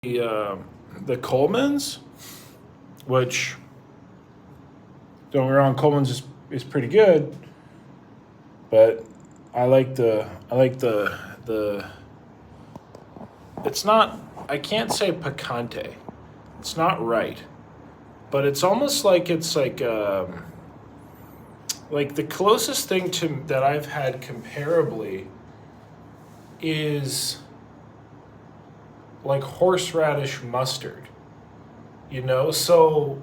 the Coleman's, which don't get me wrong, Coleman's is pretty good, but I like the it's not, I can't say picante. It's not right, but it's almost like the closest thing to that I've had comparably is like horseradish mustard. So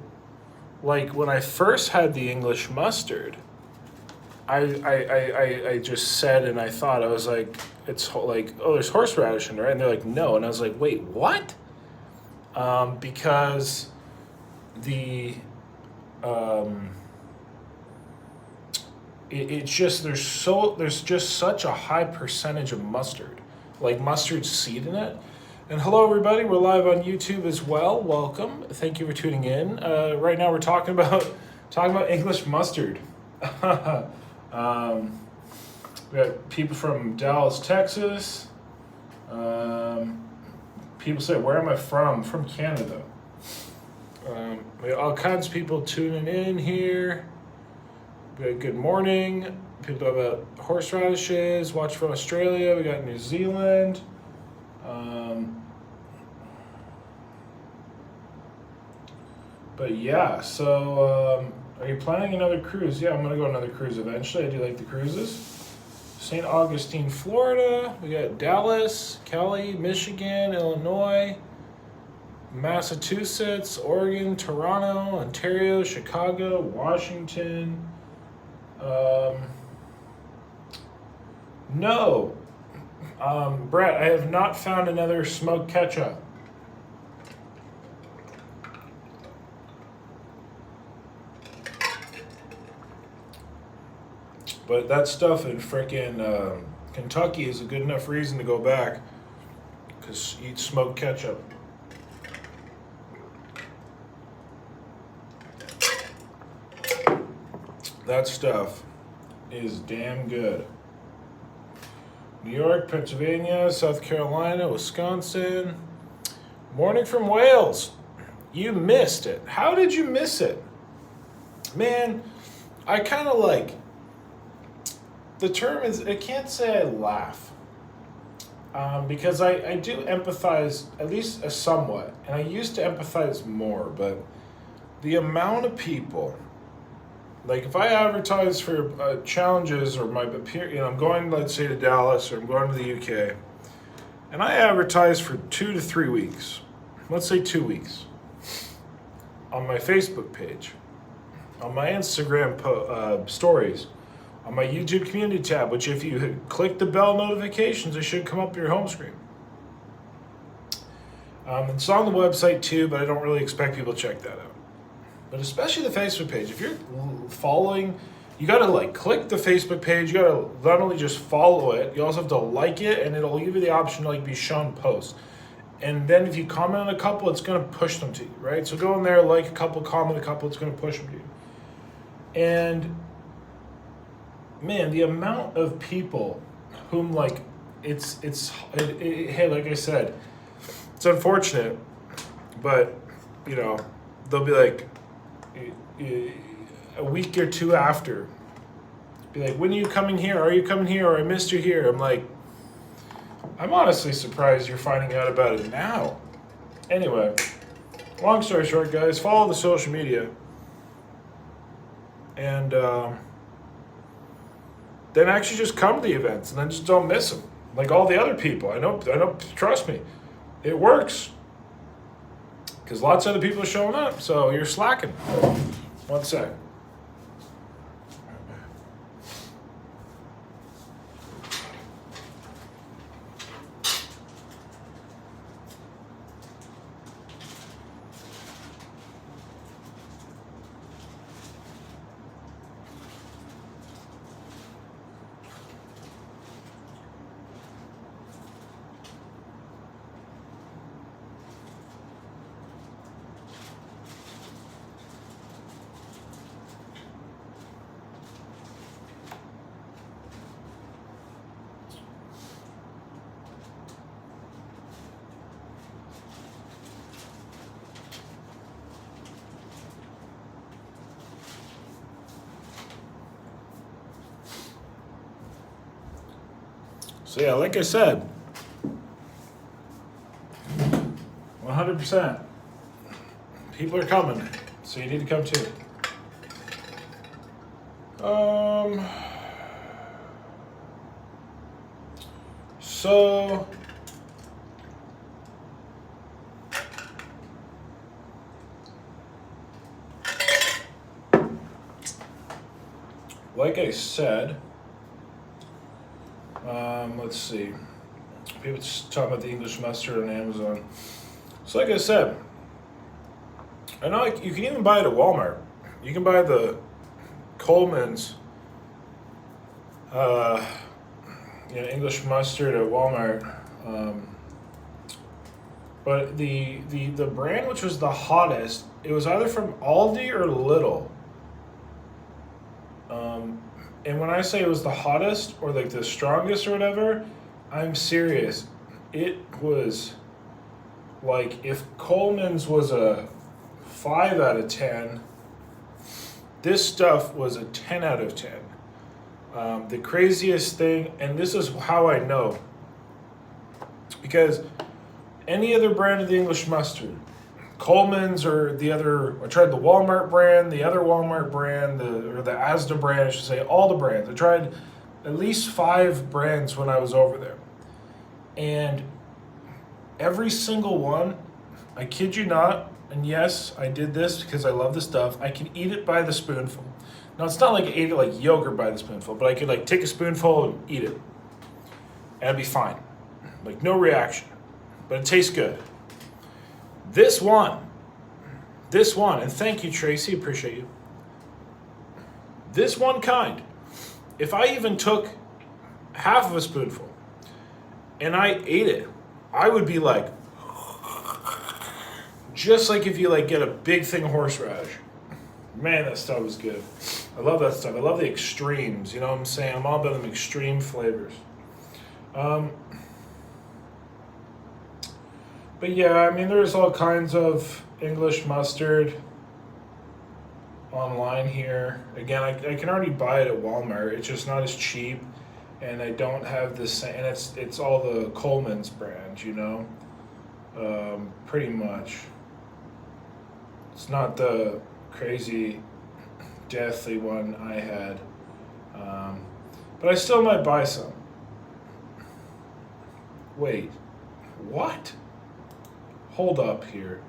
like when I first had the English mustard, I just said, and I thought, I was like, like, oh, there's horseradish in there, and they're like, no, and I was like, wait, what? Because the it's just there's just such a high percentage of mustard, like mustard seed in it. And hello, everybody. We're live on YouTube as well. Welcome. Thank you for tuning in. Right now, we're talking about English mustard. We got people from Dallas, Texas. People say, "Where am I from?" From Canada. We got all kinds of people tuning in here. We got good morning. People talk about horseradishes. Watch from Australia. We got New Zealand. But yeah, so are you planning another cruise? Yeah, I'm gonna go on another cruise eventually. I do like the cruises. St. Augustine, Florida. We got Dallas, Cali, Michigan, Illinois, Massachusetts, Oregon, Toronto, Ontario, Chicago, Washington. No. Brett, I have not found another smoked ketchup. But that stuff in frickin' Kentucky is a good enough reason to go back. Because eat smoked ketchup. That stuff is damn good. New York, Pennsylvania, South Carolina, Wisconsin. Morning from Wales. You missed it. How did you miss it? Man, I kind of like... The term is, I can't say I laugh. Because I do empathize, at least somewhat. And I used to empathize more, but the amount of people... Like if I advertise for challenges or my appear, I'm going, let's say, to Dallas or I'm going to the UK, and I advertise for 2 to 3 weeks, let's say 2 weeks, on my Facebook page, on my Instagram stories, on my YouTube community tab, which if you click the bell notifications, it should come up your home screen. It's on the website too, but I don't really expect people to check that out. But especially the Facebook page, if you're following, you gotta like click the Facebook page. You gotta not only just follow it, you also have to like it, and it'll give you the option to like be shown posts. And then if you comment on a couple, it's gonna push them to you, right? So go in there, like a couple, comment a couple, it's gonna push them to you. And man, the amount of people whom like hey, like I said, it's unfortunate, but they'll be like, a week or two after, be like, when are you coming here? Are you coming here? Or I missed you here. I'm like, I'm honestly surprised you're finding out about it now. Anyway, long story short, guys, follow the social media. And then actually just come to the events and then just don't miss them. Like all the other people. I know, trust me, it works. Because lots of other people are showing up, so you're slacking. One sec. So yeah, like I said, 100%. People are coming, so you need to come too. So like I said, let's see. People just talk about the English mustard on Amazon. So like I said, I know you can even buy it at Walmart. You can buy the Coleman's English mustard at Walmart. But the brand which was the hottest, it was either from Aldi or Lidl. And when I say it was the hottest or like the strongest or whatever, I'm serious. It was like if Coleman's was a 5 out of 10, this stuff was a 10 out of 10. The craziest thing, and this is how I know, because any other brand of the English mustard, Coleman's or the other, I tried the Walmart brand, the other Walmart brand, or the Asda brand, I should say, all the brands. I tried at least 5 brands when I was over there. And every single one, I kid you not, and yes, I did this because I love the stuff, I can eat it by the spoonful. Now, it's not like I ate it like yogurt by the spoonful, but I could like take a spoonful and eat it. And it'd be fine. Like no reaction. But it tastes good. This one, and thank you, Tracy, appreciate you. This one kind, if I even took half of a spoonful and I ate it, I would be like, just like if you like get a big thing of horseradish. Man, that stuff is good. I love that stuff. I love the extremes, you know what I'm saying? I'm all about them extreme flavors. But yeah, I mean, there's all kinds of English mustard online here. Again, I can already buy it at Walmart. It's just not as cheap, and I don't have the same. And it's all the Coleman's brand, you know, pretty much. It's not the crazy, deathly one I had, but I still might buy some. Wait, what? Hold up here.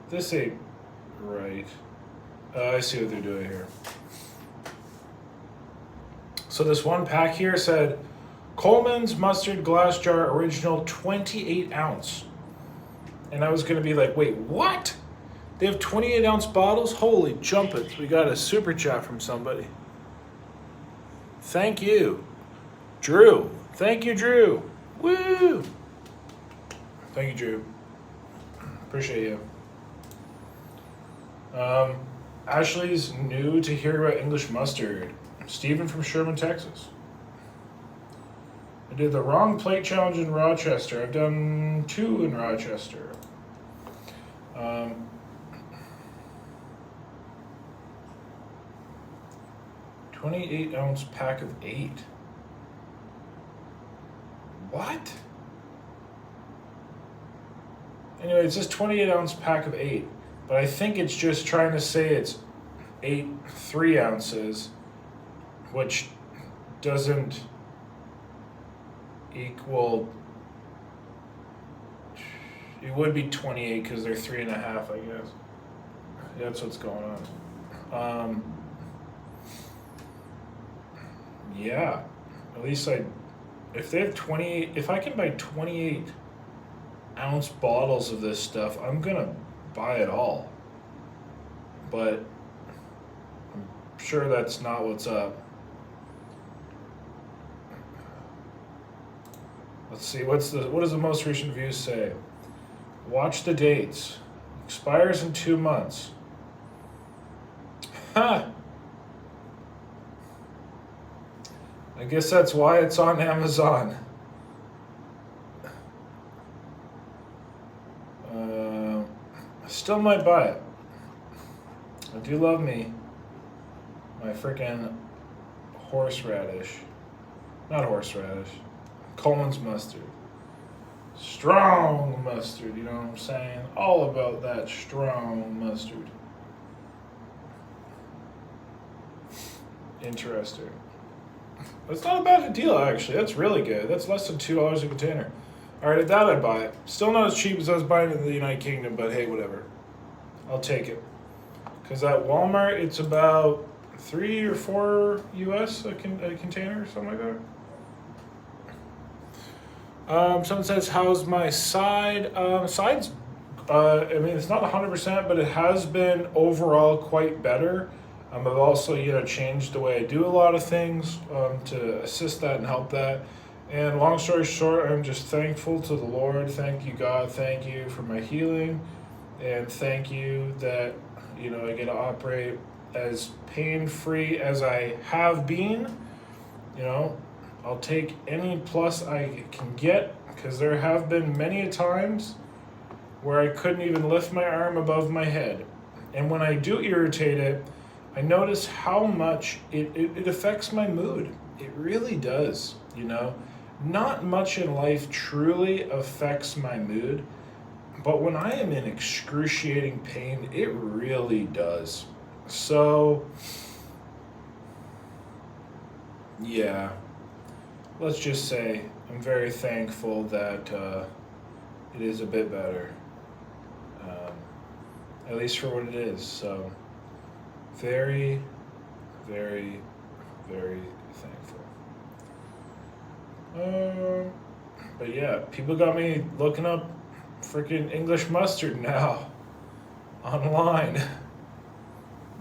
This ain't right. I see what they're doing here. So this one pack here said, Coleman's Mustard Glass Jar Original 28 ounce. And I was going to be like, wait, what? They have 28 ounce bottles? Holy jumpets. We got a super chat from somebody. Thank you. Drew. Thank you, Drew. Woo! Thank you, Drew. Appreciate you. Ashley's new to hear about English mustard. Steven from Sherman, Texas. I did the wrong plate challenge in Rochester. I've done 2 in Rochester. 28 ounce pack of 8. What? Anyway, it says 28 ounce pack of 8, but I think it's just trying to say it's 8 3 ounces, which doesn't equal. It would be 28 because they're 3.5, I guess. Yeah, that's what's going on. Yeah, at least if they have 28, if I can buy 28 ounce bottles of this stuff, I'm gonna buy it all. But I'm sure that's not what's up. Let's see, what does the most recent views say? Watch the dates. Expires in 2 months. Ha! I guess that's why it's on Amazon. I still might buy it. I do love me my freaking horseradish. Not horseradish. Coleman's mustard. Strong mustard, you know what I'm saying? All about that strong mustard. Interesting. That's not a bad deal, actually. That's really good. That's less than $2 a container. Alright, that I'd buy it. Still not as cheap as I was buying it in the United Kingdom, but hey, whatever. I'll take it. Because at Walmart, it's about 3 or 4 US a container, something like that. Someone says, how's my side? Side's, I mean, it's not 100%, but it has been overall quite better. I've also, changed the way I do a lot of things to assist that and help that. And long story short, I'm just thankful to the Lord. Thank you, God. Thank you for my healing. And thank you that, I get to operate as pain-free as I have been. I'll take any plus I can get, because there have been many times where I couldn't even lift my arm above my head. And when I do irritate it, I notice how much it affects my mood. It really does, Not much in life truly affects my mood, but when I am in excruciating pain, it really does. So, yeah. Let's just say I'm very thankful that it is a bit better, at least for what it is. So, very, very, very thankful. But yeah, people got me looking up freaking English mustard now online.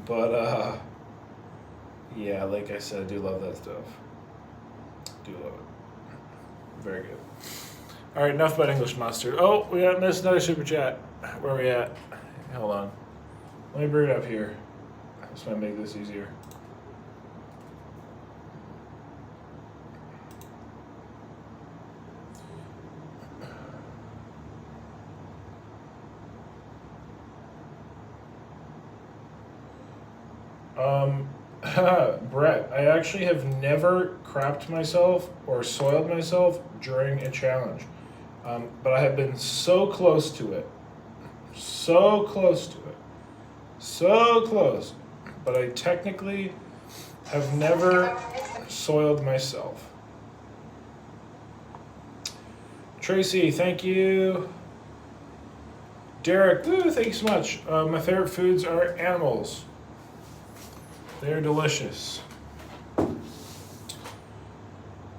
But yeah, like I said, I do love that stuff. Do love it. Very good. All right, enough about English mustard. Oh, we got missed another super chat. Where are we at? Hold on. Let me bring it up here. This might make this easier. Brett, I actually have never crapped myself or soiled myself during a challenge. But I have been so close to it. So close to it. So close. But I technically have never soiled myself. Tracy, thank you. Derek, woo, thank you so much. My favorite foods are animals. They're delicious.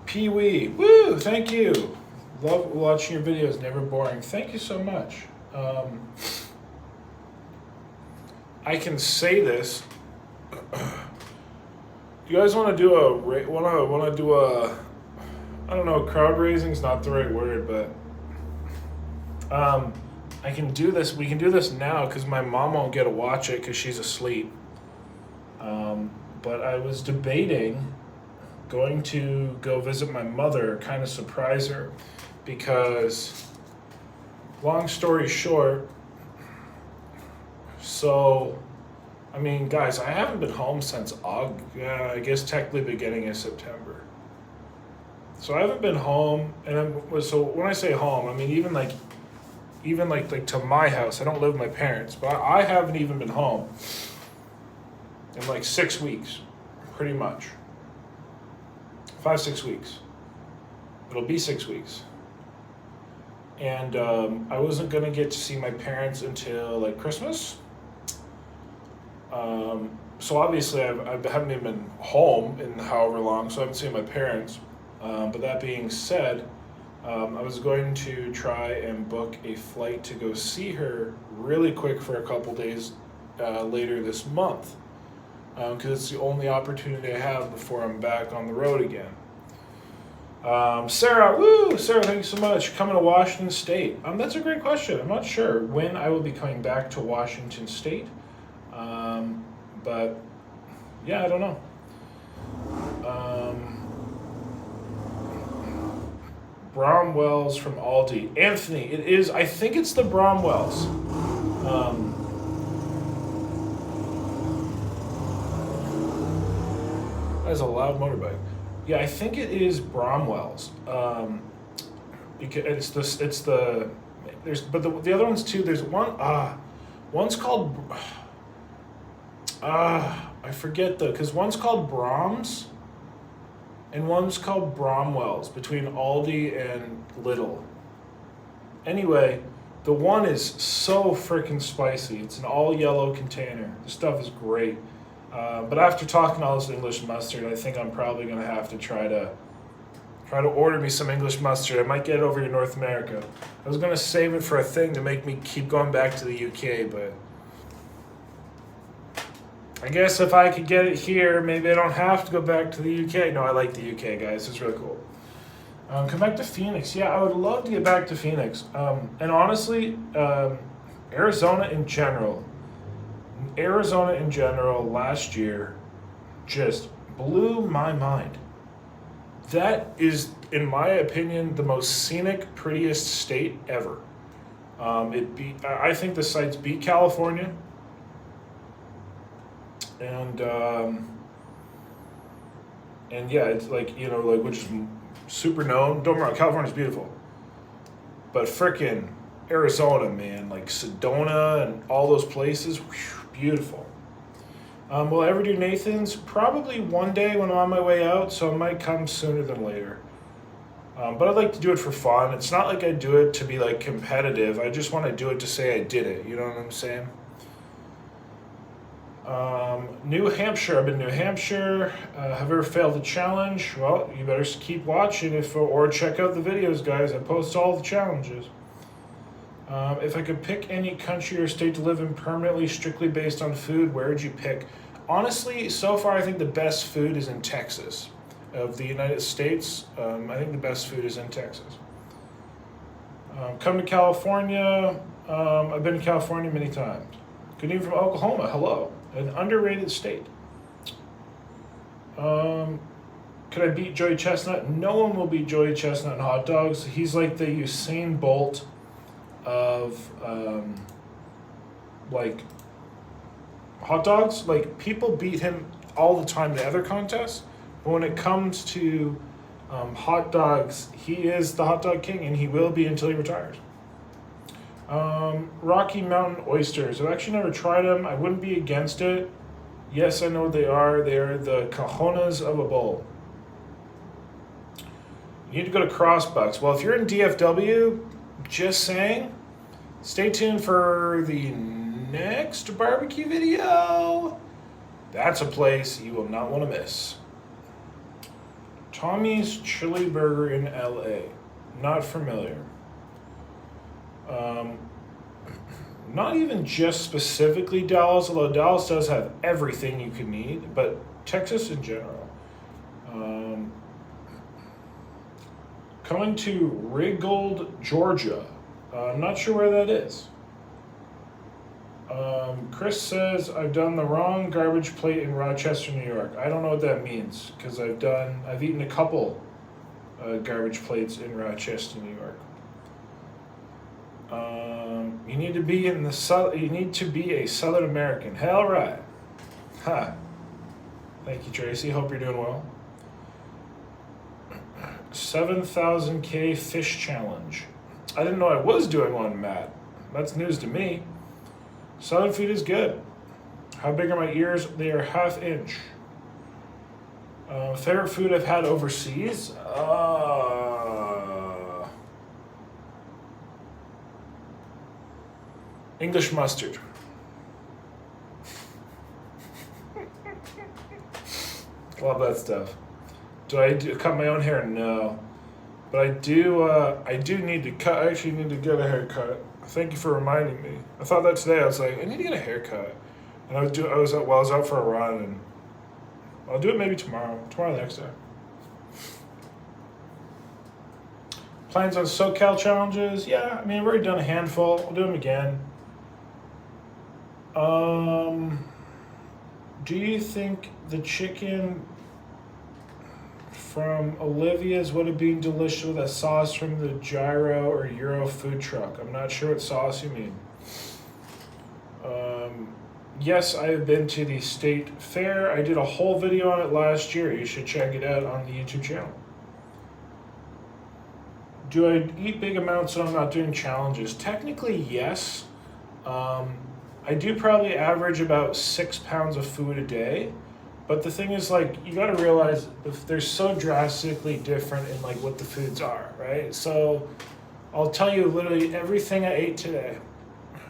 Pee-wee, woo, thank you. Love watching your videos, never boring. Thank you so much. I can say this. You guys want to do I don't know, crowd raising is not the right word, but I can do this. We can do this now because my mom won't get to watch it because she's asleep. But I was debating going to go visit my mother, kind of surprise her, because long story short, so, I mean, guys, I haven't been home since I guess technically beginning of September. So I haven't been home, and so when I say home, I mean even like to my house. I don't live with my parents, but I haven't even been home in like 6 weeks, pretty much. 5-6 weeks. It'll be 6 weeks. And I wasn't gonna get to see my parents until like Christmas. So obviously I haven't even been home in however long, so I haven't seen my parents. But that being said, I was going to try and book a flight to go see her really quick for a couple days later this month. Because it's the only opportunity I have before I'm back on the road again. Sarah, woo! Sarah, thank you so much. Coming to Washington State. That's a great question. I'm not sure when I will be coming back to Washington State. But, yeah, I don't know. Bromwell's from Aldi. Anthony, it is, I think it's the Bromwell's. That is a loud motorbike. Yeah, I think it is Bromwell's. Because it's the there's but the other ones too. There's one's called I forget though, because one's called Brahms and one's called Bromwell's between Aldi and Lidl. Anyway, the one is so freaking spicy. It's an all yellow container. The stuff is great. But after talking all this English mustard, I think I'm probably gonna have to try to order me some English mustard. I might get it over to North America. I was gonna save it for a thing to make me keep going back to the UK, but I guess if I could get it here, maybe I don't have to go back to the UK. No, I like the UK, guys. It's really cool. Come back to Phoenix. Yeah, I would love to get back to Phoenix. And honestly, Arizona in general last year just blew my mind. That is, in my opinion, the most scenic, prettiest state ever. I think the sites beat California. And yeah, it's like, which is super known. Don't get me wrong, California's beautiful. But frickin' Arizona, man, like Sedona and all those places, whew, beautiful. Will I ever do Nathan's? Probably one day when I'm on my way out, so it might come sooner than later. But I'd like to do it for fun. It's not like I do it to be like competitive. I just want to do it to say I did it. You know what I'm saying? New Hampshire. I've been to New Hampshire. Have ever failed a challenge? Well, you better keep watching or check out the videos, guys. I post all the challenges. If I could pick any country or state to live in permanently, strictly based on food, where would you pick? Honestly, so far I think the best food is in Texas. Of the United States, I think the best food is in Texas. Come to California. I've been to California many times. Good evening from Oklahoma. Hello. An underrated state. Could I beat Joey Chestnut? No one will beat Joey Chestnut in hot dogs. He's like the Usain Bolt of like hot dogs. Like, people beat him all the time in other contests, but when it comes to hot dogs, he is the hot dog king, and he will be until he retires. Rocky Mountain oysters. I've actually never tried them. I wouldn't be against it. Yes, I know what they are. They are the cojones of a bowl. You need to go to Crossbucks. Well, if you're in DFW, just saying, stay tuned for the next barbecue video. That's a place you will not want to miss. Tommy's Chili Burger in LA. Not familiar. Not even just specifically Dallas, although Dallas does have everything you could need, but Texas in general. Coming to Ringgold, Georgia. I'm not sure where that is. Chris says, I've done the wrong garbage plate in Rochester, New York. I don't know what that means, because I've eaten a couple garbage plates in Rochester, New York. You need to be you need to be a Southern American. Hell right. Ha. Thank you, Tracy. Hope you're doing well. 7,000K fish challenge. I didn't know I was doing one, Matt. That's news to me. Southern food is good. How big are my ears? They are 1/2 inch. Favorite food I've had overseas? English mustard. Love that stuff. Do I cut my own hair? No. But I do need to cut. I actually need to get a haircut. Thank you for reminding me. I thought that today. I was like, I need to get a haircut. And I was out for a run, and I'll do it maybe tomorrow. Tomorrow the next day. Plans on SoCal challenges? Yeah, I mean, I've already done a handful. I'll do them again. Do you think the chicken from Olivia's would have been delicious with a sauce from the Gyro or Euro food truck? I'm not sure what sauce you mean. yes, I have been to the state fair. I did a whole video on it last year. You should check it out on the YouTube channel. Do I eat big amounts when I'm not doing challenges? Technically, yes. I do probably average about 6 pounds of food a day. But the thing is, like, you gotta realize if they're so drastically different in like what the foods are, right? So I'll tell you literally everything I ate today.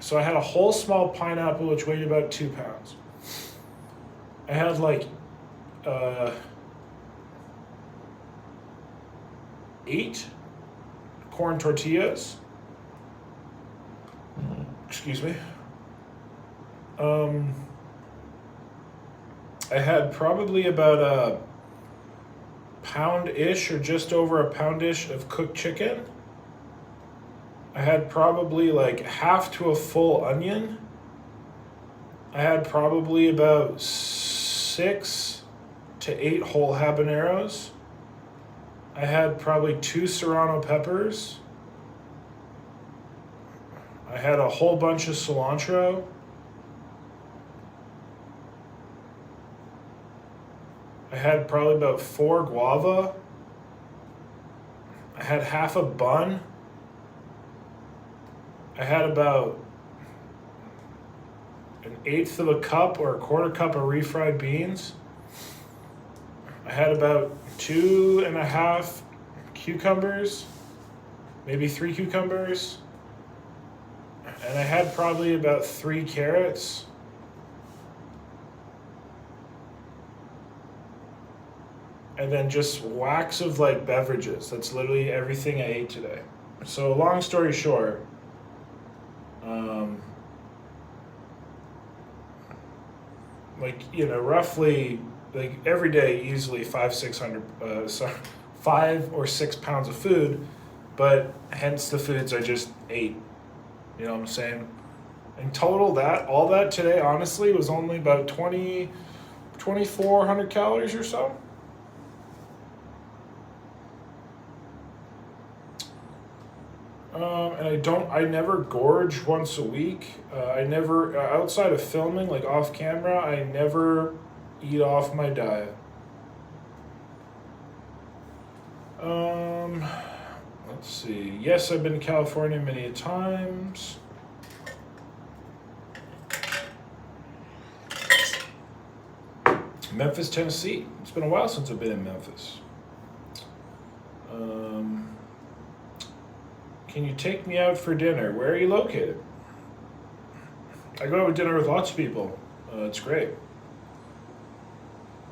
So I had a whole small pineapple which weighed about 2 pounds. I had like 8 corn tortillas. Excuse me. I had probably about a pound-ish or just over a pound-ish of cooked chicken. I had probably like half to a full onion. I had probably about 6 to 8 whole habaneros. I had probably 2 serrano peppers. I had a whole bunch of cilantro. I had probably about 4 guava. I had half a bun. I had about 1/8 of a cup or a 1/4 cup of refried beans. I had about 2.5 cucumbers, maybe 3 cucumbers. And I had probably about 3 carrots. And then just whacks of like beverages. That's literally everything I ate today. So long story short, like, you know, roughly like every day easily 5 or 6 pounds of food, but hence the foods I just ate. You know what I'm saying? In total, all that today honestly was only about 2,400 calories or so. And I never gorge once a week. I never, outside of filming, like off camera, I never eat off my diet. Let's see. Yes, I've been to California many times. Memphis, Tennessee. It's been a while since I've been in Memphis. Can you take me out for dinner? Where are you located? I go out to dinner with lots of people. It's great.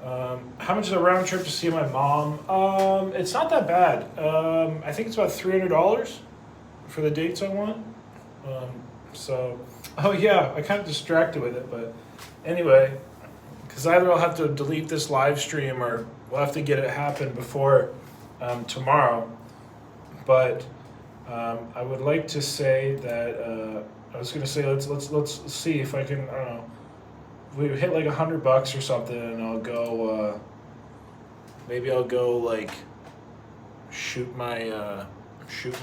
How much is a round trip to see my mom? It's not that bad. I think it's about $300 for the dates I want. Oh yeah, I kind of distracted with it, but anyway, because either I'll have to delete this live stream or we'll have to get it happen before tomorrow. But I would like to say that I was gonna say let's see if I can, I don't know, if we hit like $100 or something, and I'll go. Maybe I'll go like shoot my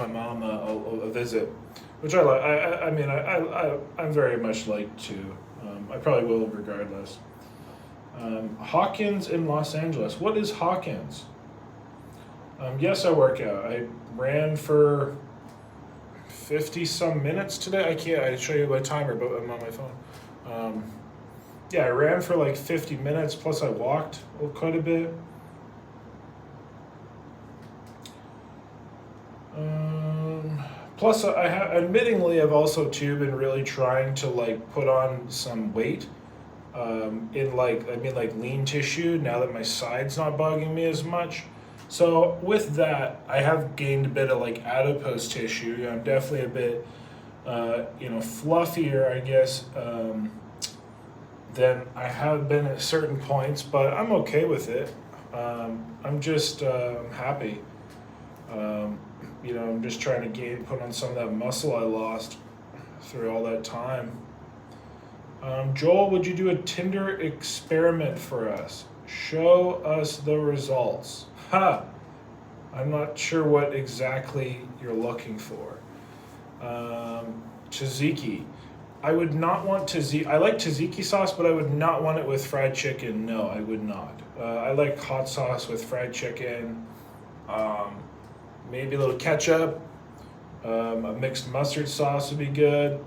mom a visit, which I like. I mean I'm very much like to. I probably will regardless. Hawkins in Los Angeles. What is Hawkins? Yes, I work out. I ran for 50 some minutes today. I show you my timer, but I'm on my phone. Yeah, I ran for like 50 minutes, plus I walked quite a bit. Plus, admittingly, I've also too been really trying to like put on some weight. In like, I mean like lean tissue, now that my side's not bugging me as much. So with that, I have gained a bit of like adipose tissue. I'm definitely a bit, fluffier, I guess, than I have been at certain points, but I'm okay with it. I'm just I'm happy. I'm just trying to put on some of that muscle I lost through all that time. Joel, would you do a Tinder experiment for us? Show us the results. Ha! I'm not sure what exactly you're looking for. Chiziki. I would not want tzatziki. I like tzatziki sauce, but I would not want it with fried chicken. No, I would not. I like hot sauce with fried chicken. Maybe a little ketchup. A mixed mustard sauce would be good.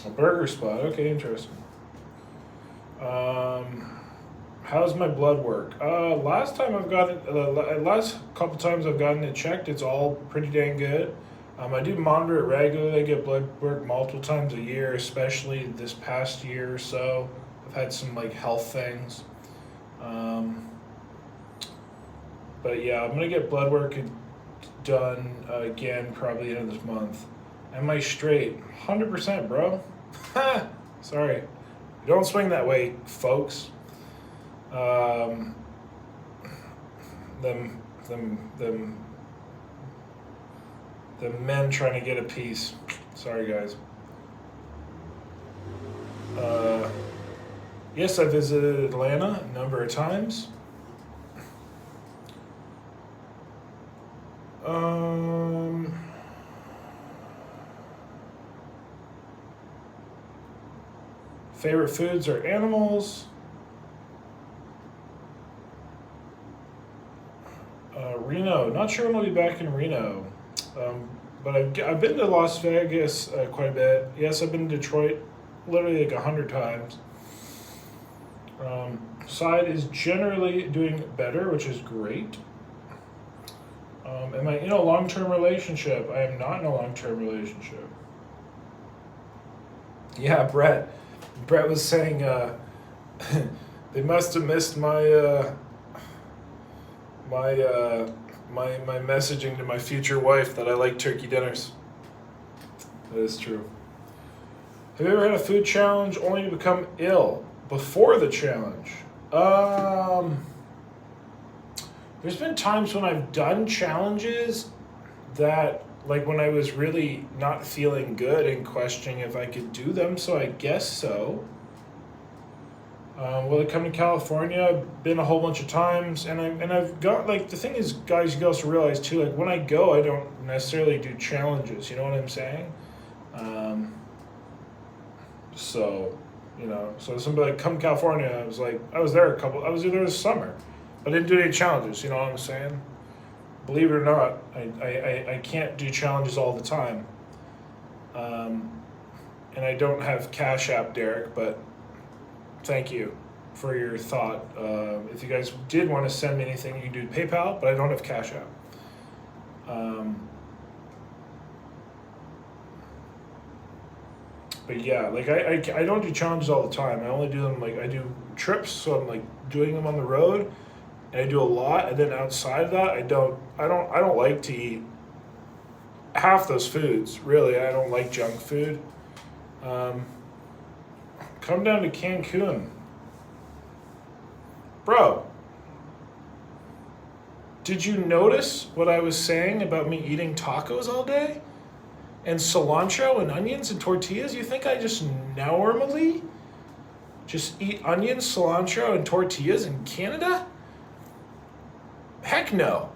A burger spot. Okay, interesting. How's my blood work? Last time I've gotten, last couple times I've gotten it checked, it's all pretty dang good. I do monitor it regularly. I get blood work multiple times a year, especially this past year or so. I've had some like health things. But yeah, I'm gonna get blood work done again probably end of this month. Am I straight? 100%, bro. Sorry. Don't swing that way, folks. Them men trying to get a piece. Sorry, guys. Yes, I visited Atlanta a number of times. Favorite foods or animals? Reno. Not sure when I'll be back in Reno. But I've been to Las Vegas quite a bit. Yes, I've been to Detroit literally like 100 times. Side is generally doing better, which is great. Am I in a long-term relationship? I am not in a long-term relationship. Yeah, Brett. Brett was saying they must have missed my my messaging to my future wife that I like turkey dinners. That is true. Have you ever had a food challenge only to become ill before the challenge? There's been times when I've done challenges that, like when I was really not feeling good and questioning if I could do them, so I guess so. Will I come to California? I've been a whole bunch of times, and I've got, like, the thing is, guys, you also realize too, like when I go, I don't necessarily do challenges. You know what I'm saying? So, you know, so somebody like come to California. I was there this summer. I didn't do any challenges. You know what I'm saying? Believe it or not, I can't do challenges all the time. And I don't have Cash App, Derek, but thank you for your thought. If you guys did want to send me anything, you can do PayPal, but I don't have Cash App. But yeah, like I don't do challenges all the time. I only do them, like I do trips, so I'm like doing them on the road, and I do a lot. And then outside of that, I don't like to eat half those foods. Really, I don't like junk food. Come down to Cancun. Bro, did you notice what I was saying about me eating tacos all day? And cilantro and onions and tortillas? You think I just normally just eat onions, cilantro, and tortillas in Canada? Heck no.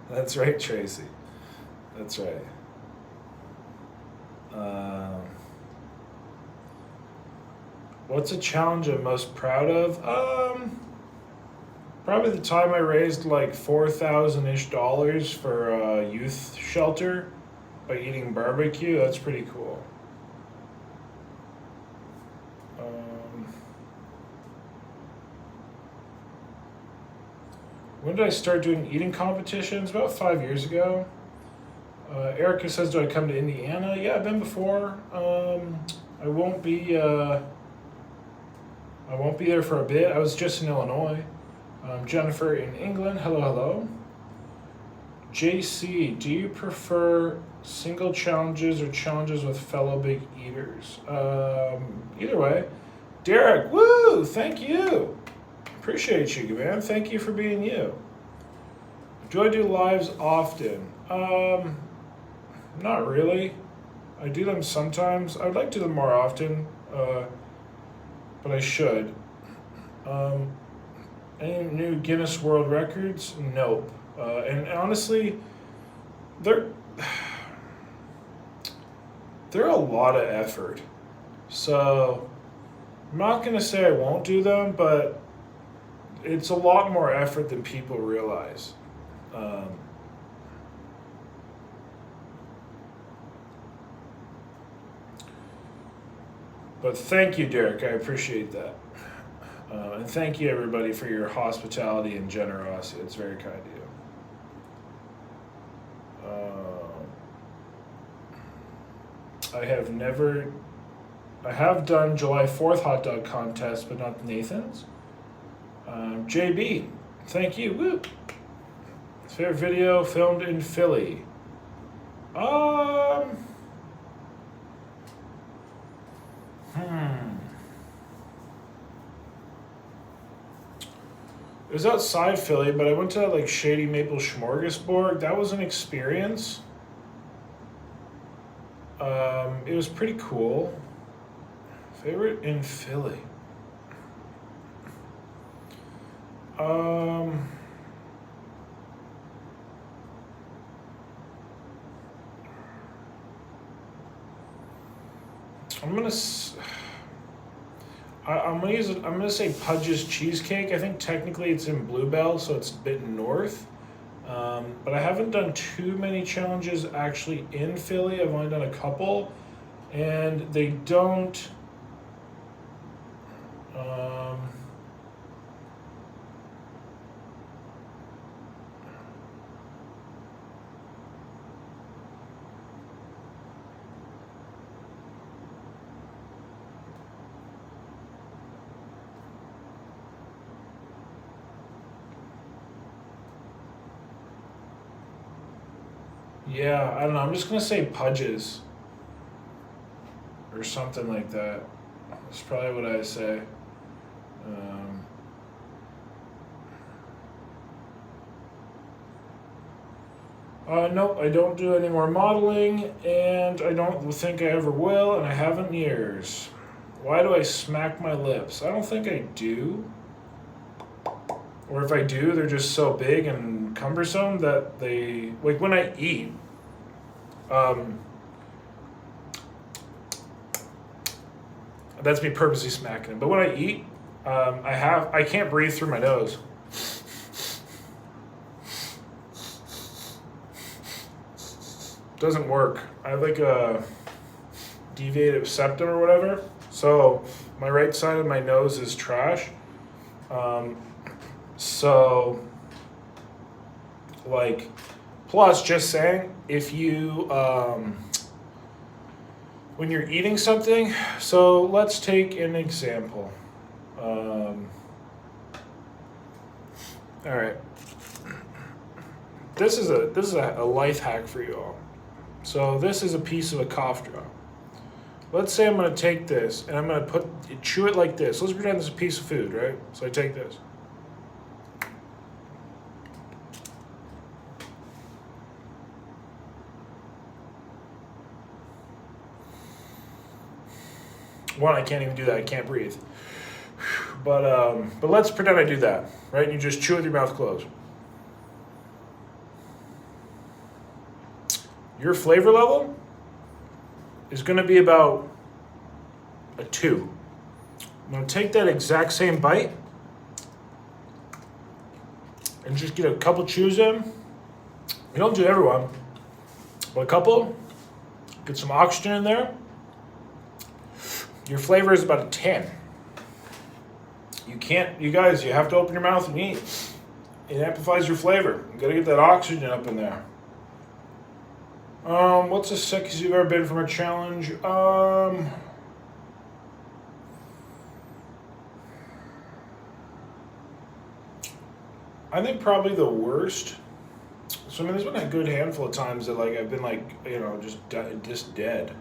That's right, Tracy. That's right. What's a challenge I'm most proud of? Probably the time I raised like $4,000-ish for a youth shelter by eating barbecue. That's pretty cool. When did I start doing eating competitions? About 5 years ago. Erica says, do I come to Indiana? Yeah, I've been before. I won't be there for a bit. I was just in Illinois. Jennifer in England. Hello, hello. JC, do you prefer single challenges or challenges with fellow big eaters? Either way. Derek, woo! Thank you. Appreciate you, man. Thank you for being you. Do I do lives often? Not really. I do them sometimes. I would like to do them more often, but I should. Any new Guinness World Records? Nope. And honestly, they're a lot of effort. So I'm not gonna say I won't do them, but it's a lot more effort than people realize. But thank you, Derek. I appreciate that. And thank you, everybody, for your hospitality and generosity. It's very kind of you. I have done July 4th hot dog contest, but not Nathan's. JB, thank you. Woo. Favorite video filmed in Philly. It was outside Philly, but I went to like Shady Maple Smorgasbord. That was an experience. It was pretty cool. Favorite in Philly. I'm gonna say Pudge's Cheesecake. I think technically it's in Bluebell, so it's a bit north. But I haven't done too many challenges actually in Philly. I've only done a couple, and they don't. Yeah, I don't know. I'm just gonna say Pudge's or something like that. That's probably what I say. Nope, I don't do any more modeling, and I don't think I ever will, and I haven't in years. Why do I smack my lips? I don't think I do. Or if I do, they're just so big and cumbersome that they, like when I eat, that's me purposely smacking them. But when I eat, I can't breathe through my nose. Doesn't work. I have like a deviated septum or whatever. So my right side of my nose is trash. So like, plus just saying, if you, when you're eating something, so let's take an example. All right. This is a life hack for you all. So this is a piece of a cough drop. Let's say I'm going to take this and I'm going to chew it like this. Let's pretend it's a piece of food, right? So I take this. One, I can't even do that. I can't breathe. But let's pretend I do that, right? And you just chew with your mouth closed. Your flavor level is going to be about a 2. I'm going to take that exact same bite and just get a couple chews in. We don't do everyone, but a couple. Get some oxygen in there. Your flavor is about a 10. You guys, you have to open your mouth and eat. It amplifies your flavor. You gotta get that oxygen up in there. What's the sickest you've ever been from a challenge? I think probably the worst. So I mean, there's been a good handful of times that like I've been like, just dead.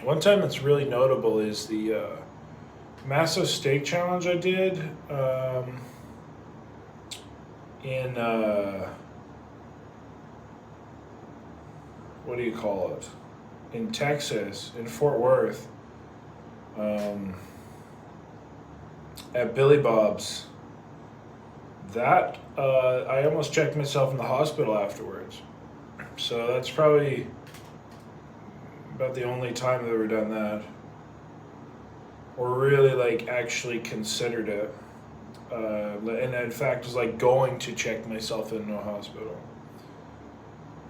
One time that's really notable is the massive steak challenge I did what do you call it? In Texas, in Fort Worth, at Billy Bob's. That, I almost checked myself in the hospital afterwards. So that's probably about the only time I've ever done that. Or really, like, actually considered it. And in fact, was like going to check myself into a hospital.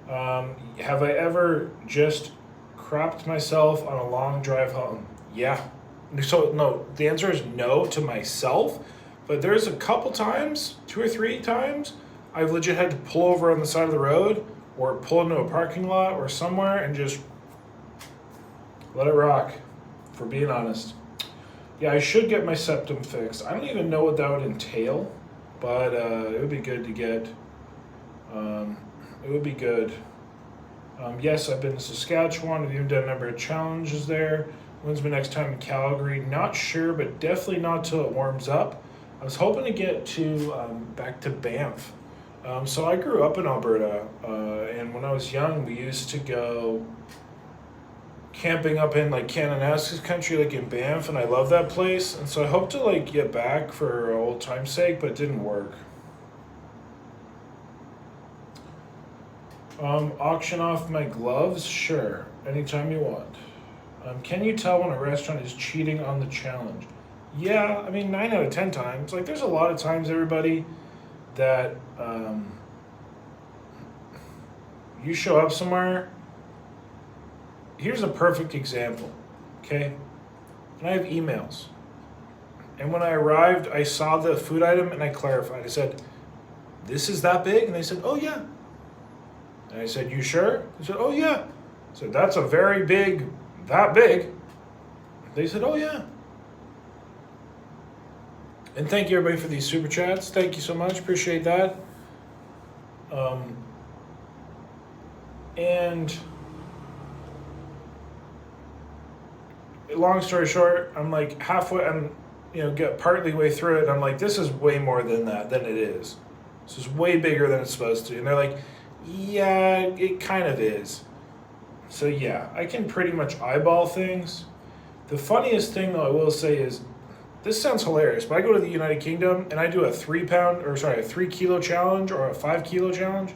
Have I ever just crapped myself on a long drive home? Yeah. So, no, the answer is no to myself. But there's a couple times, 2 or 3 times, I've legit had to pull over on the side of the road or pull into a parking lot or somewhere and just let it rock, for being honest. Yeah, I should get my septum fixed. I don't even know what that would entail, but it would be good to get. It would be good. Yes, I've been to Saskatchewan. I've even done a number of challenges there. When's my next time in Calgary? Not sure, but definitely not till it warms up. I was hoping to get to back to Banff. So I grew up in Alberta, and when I was young, we used to go camping up in like Kananaskis country, like in Banff, and I love that place. And so I hope to like get back for old time's sake, but it didn't work. Auction off my gloves? Sure, anytime you want. Can you tell when a restaurant is cheating on the challenge? Yeah, I mean, 9 out of 10 times. Like, there's a lot of times, everybody, that you show up somewhere. Here's a perfect example, okay? And I have emails. And when I arrived, I saw the food item and I clarified. I said, this is that big? And they said, oh, yeah. And I said, you sure? They said, oh, yeah. I said, that's a very big, that big. They said, oh, yeah. And thank you, everybody, for these super chats. Thank you so much. Appreciate that. And long story short, I'm like halfway, get partly way through it. And I'm like, this is way more than that, than it is. This is way bigger than it's supposed to. And they're like, yeah, it kind of is. So yeah, I can pretty much eyeball things. The funniest thing, though, I will say is, this sounds hilarious, but I go to the United Kingdom and I do a 3 kilo challenge or a 5 kilo challenge.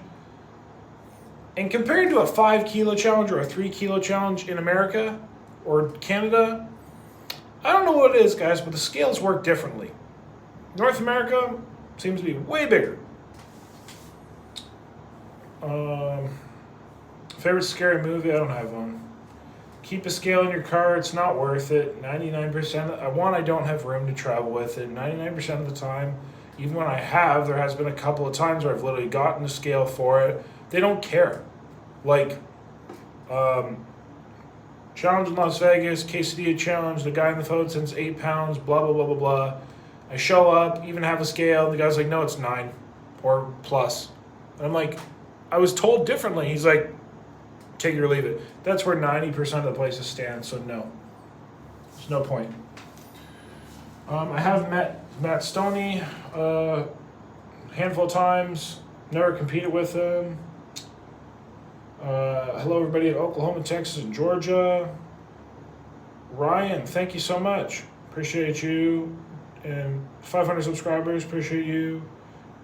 And compared to a 5 kilo challenge or a 3 kilo challenge in America or Canada, I don't know what it is, guys, but the scales work differently. North America seems to be way bigger. Favorite scary movie? I don't have one. Keep a scale in your car. It's not worth it. 99%. I don't have room to travel with it. 99% of the time, even when I have, there has been a couple of times where I've literally gotten a scale for it. They don't care. Like, challenge in Las Vegas, quesadilla challenge. The guy in the phone sends 8 pounds. Blah blah blah blah blah. I show up, even have a scale. And the guy's like, no, it's 9 or plus. And I'm like, I was told differently. He's like, take it or leave it. That's where 90% of the places stand, so no. There's no point. I have met Matt Stoney a handful of times. Never competed with him. Hello, everybody in Oklahoma, Texas, and Georgia. Ryan, thank you so much. Appreciate you. And 500 subscribers, appreciate you.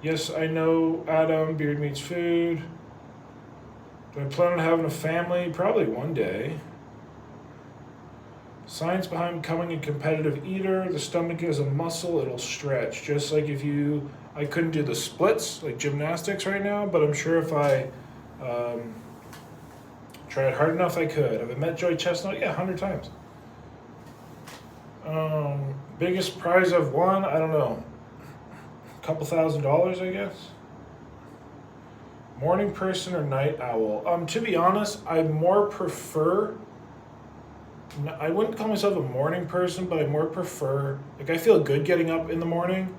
Yes, I know Adam, Beard Meats Food. Do I plan on having a family? Probably one day. Science behind becoming a competitive eater. The stomach is a muscle, it'll stretch. Just like I couldn't do the splits, like gymnastics right now, but I'm sure if I tried hard enough, I could. Have I met Joey Chestnut? Yeah, 100 times. Biggest prize I've won? I don't know. A couple $1,000s, I guess. Morning person or night owl? To be honest, I more prefer, I wouldn't call myself a morning person, but I more prefer, like, I feel good getting up in the morning,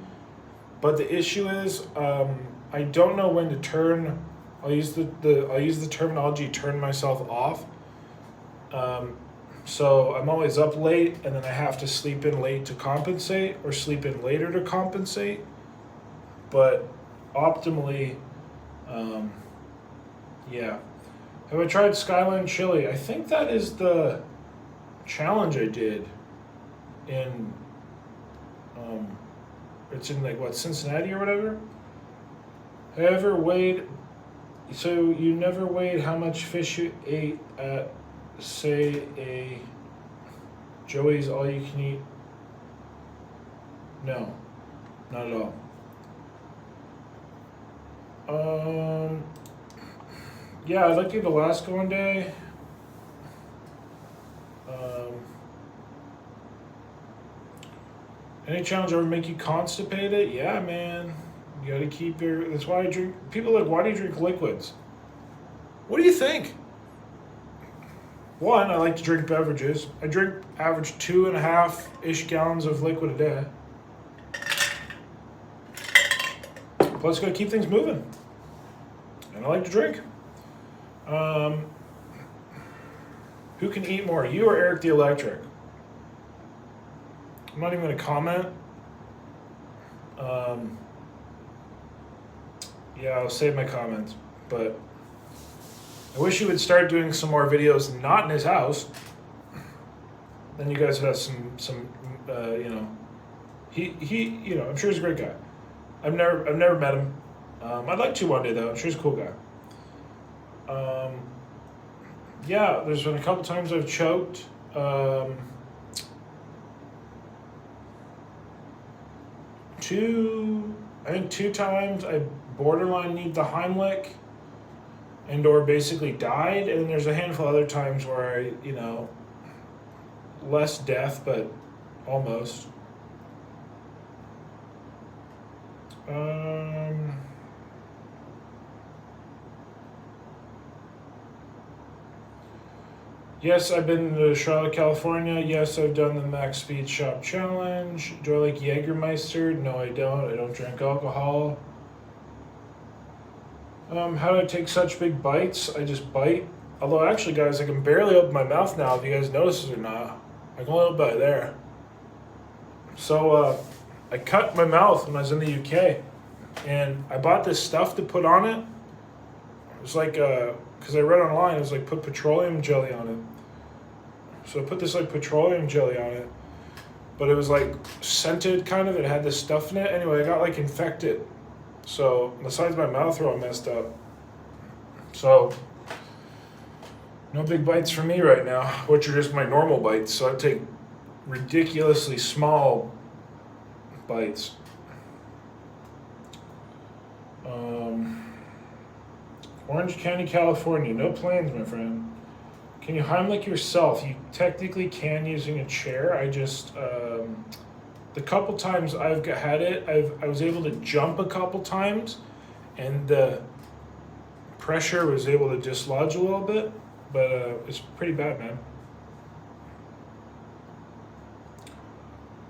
but the issue is, I don't know when to turn, I'll use the terminology, turn myself off. So I'm always up late, and then I have to sleep in late to compensate, or sleep in later to compensate, but optimally, yeah. Have I tried Skyline Chili? I think that is the challenge I did in, it's in like what, Cincinnati or whatever? Have I ever weighed, so you never weighed how much fish you ate at, say, a Joey's All You Can Eat? No, not at all. Yeah, I'd like to go to Alaska one day. Any challenge ever make you constipated? Yeah, man. You gotta keep your. That's why I drink. People are like, why do you drink liquids? What do you think? One, I like to drink beverages. I drink average 2.5-ish gallons of liquid a day. Plus, gotta keep things moving. And I like to drink. Who can eat more, you or Eric the Electric? I'm not even gonna comment. Yeah, I'll save my comments, but I wish he would start doing some more videos not in his house. Then you guys would have some you know, he you know, I'm sure he's a great guy. I've never met him. I'd like to one day though. I'm sure he's a cool guy. Yeah, there's been a couple times I've choked. I think two times I borderline need the Heimlich and or basically died, and then there's a handful of other times where I, you know, less death, but almost. Yes, I've been to Charlotte, California. Yes, I've done the Max Speed Shop Challenge. Do I like Jägermeister? No, I don't. I don't drink alcohol. How do I take such big bites? I just bite. Although, actually, guys, I can barely open my mouth now, if you guys notice it or not. I can only open by there. So, I cut my mouth when I was in the UK. And I bought this stuff to put on it. It was like, because I read online, it was like put petroleum jelly on it. So I put this like petroleum jelly on it, but it was like scented kind of. It had this stuff in it. Anyway, I got like infected. So the sides of my mouth are all messed up. So no big bites for me right now, which are just my normal bites. So I take ridiculously small bites. Orange County, California. No plans, my friend. Can you Heimlich yourself? You technically can using a chair. I just, the couple times I've had it, I was able to jump a couple times, and the pressure was able to dislodge a little bit, but it's pretty bad, man.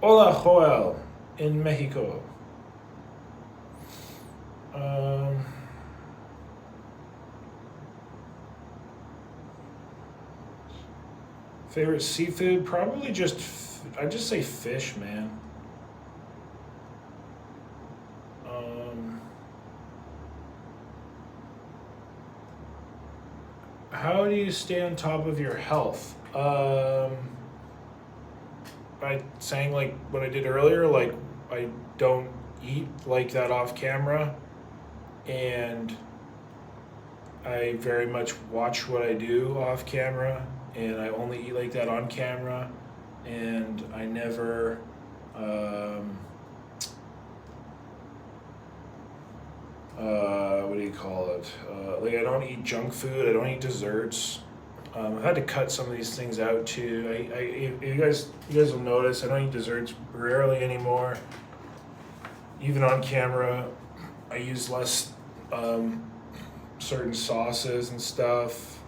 Hola, Joel, in Mexico. Favorite seafood? Probably I'd just say fish, man. How do you stay on top of your health? By saying like what I did earlier, like I don't eat like that off camera, and I very much watch what I do off camera, and I only eat like that on camera, and I never, what do you call it? Like I don't eat junk food, I don't eat desserts. I've had to cut some of these things out too. You guys will notice I don't eat desserts rarely anymore. Even on camera, I use less certain sauces and stuff.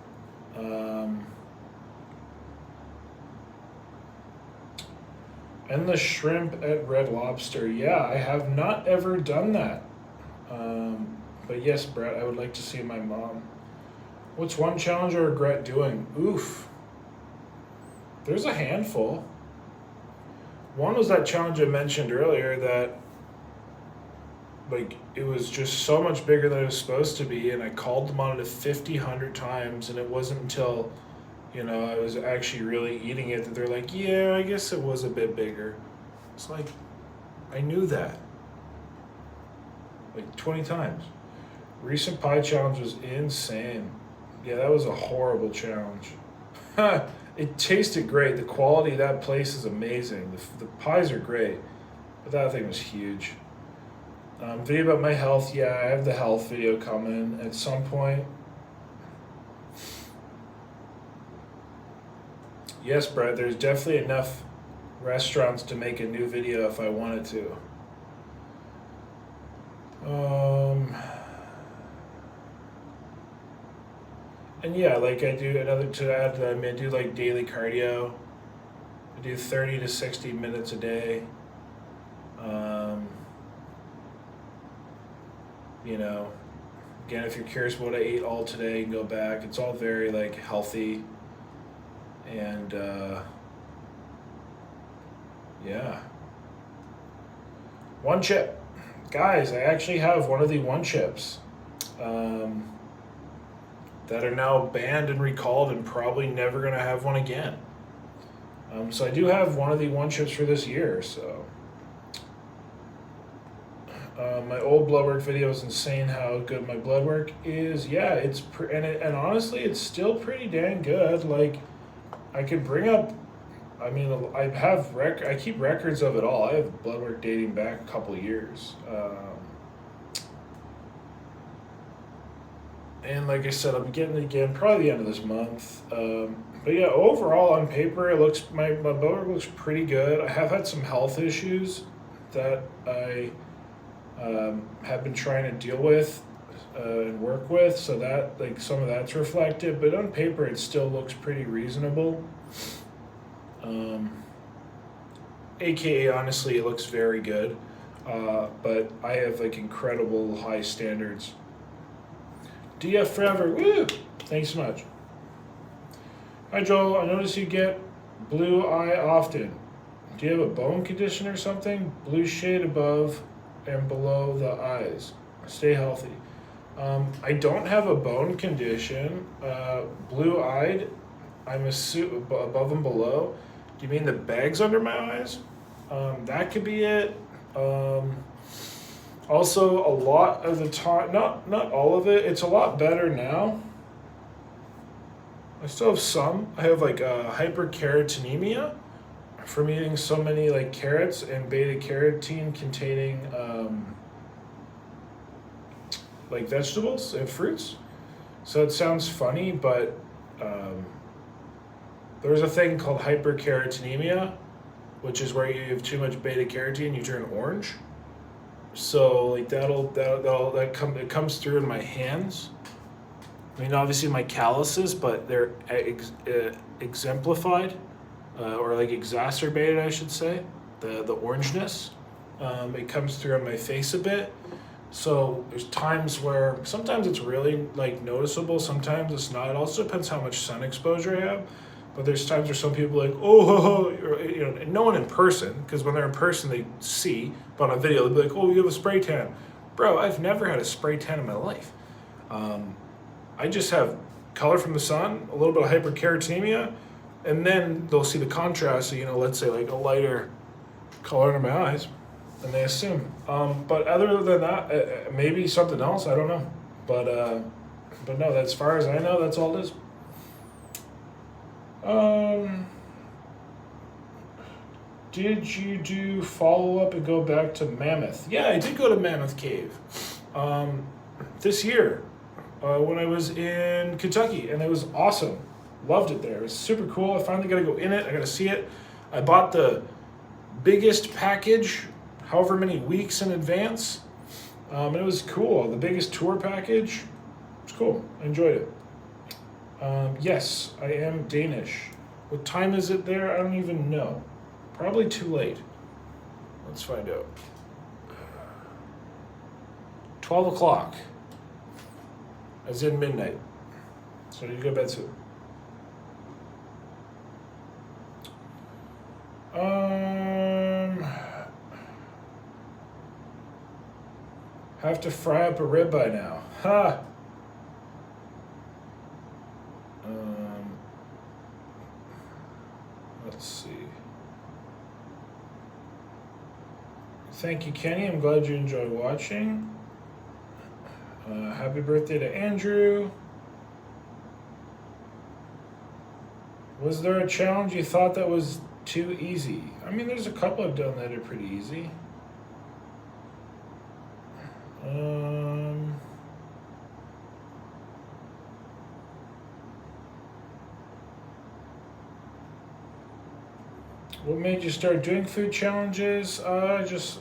And the shrimp at Red Lobster. Yeah, I have not ever done that. But yes, Brett, I would like to see my mom. What's one challenge I regret doing? Oof. There's a handful. One was that challenge I mentioned earlier that like, it was just so much bigger than it was supposed to be, and I called them on it 100 times, and it wasn't until, you know, I was actually really eating it that they're like, yeah, I guess it was a bit bigger. It's like, I knew that. Like 20 times. Recent pie challenge was insane. Yeah, that was a horrible challenge. It tasted great. The quality of that place is amazing. The pies are great. But that thing was huge. Video about my health. Yeah, I have the health video coming at some point. Yes, Brett, there's definitely enough restaurants to make a new video if I wanted to. And yeah, like I do another to add that, I mean, I do like daily cardio. I do 30 to 60 minutes a day. You know, again, if you're curious what I ate all today, you can go back. It's all very like healthy. And yeah. One chip. Guys, I actually have one of the one chips that are now banned and recalled and probably never going to have one again. So I do have one of the one chips for this year. So my old blood work video is insane how good my blood work is. Yeah, it's and honestly, it's still pretty dang good. Like, I could bring up, I mean, I keep records of it all. I have blood work dating back a couple of years. And like I said, I'm getting it again probably the end of this month. But yeah, overall on paper, it looks my blood work looks pretty good. I have had some health issues that I have been trying to deal with and work with, so that like some of that's reflected. But on paper, it still looks pretty reasonable. AKA, honestly, it looks very good. But I have like incredible high standards. DF forever, woo! Thanks so much. Hi Joel, I notice you get blue eye often. Do you have a bone condition or something? Blue shade above and below the eyes. Stay healthy. I don't have a bone condition. Blue eyed, I'm above and below. Do you mean the bags under my eyes? That could be it. Also, a lot of the time, not all of it, it's a lot better now. I still have some. I have like hyperkeratinemia from eating so many like carrots and beta carotene containing like vegetables and fruits. So it sounds funny, but there's a thing called hyperkeratinemia, which is where you have too much beta carotene, you turn orange. So like it comes through in my hands. I mean, obviously my calluses, but they're exemplified or like exacerbated, I should say. The orangeness, it comes through on my face a bit. So there's times where sometimes it's really like noticeable, sometimes it's not. It also depends how much sun exposure I have. But there's times where some people are like, oh, you know, no one in person, because when they're in person they see, but on a video they'll be like, oh, you have a spray tan. Bro, I've never had a spray tan in my life. I just have color from the sun, a little bit of hyperkeratinemia, and then they'll see the contrast, so, you know, let's say like a lighter color in my eyes, and they assume. But other than that, maybe something else, I don't know. But no, as far as I know, that's all it is. Did you do follow-up and go back to Mammoth? Yeah, I did go to Mammoth Cave this year when I was in Kentucky, and it was awesome. Loved it there. It was super cool. I finally got to go in it. I got to see it. I bought the biggest package, however many weeks in advance. It was cool. The biggest tour package. It's cool. I enjoyed it. Yes, I am Danish. What time is it there? I don't even know. Probably too late. Let's find out. 12 o'clock. As in midnight. So I need to go to bed soon. Have to fry up a ribeye now. Ha! Let's see. Thank you, Kenny. I'm glad you enjoy watching. Happy birthday to Andrew. Was there a challenge you thought that was too easy? I mean, there's a couple I've done that are pretty easy. What made you start doing food challenges? I just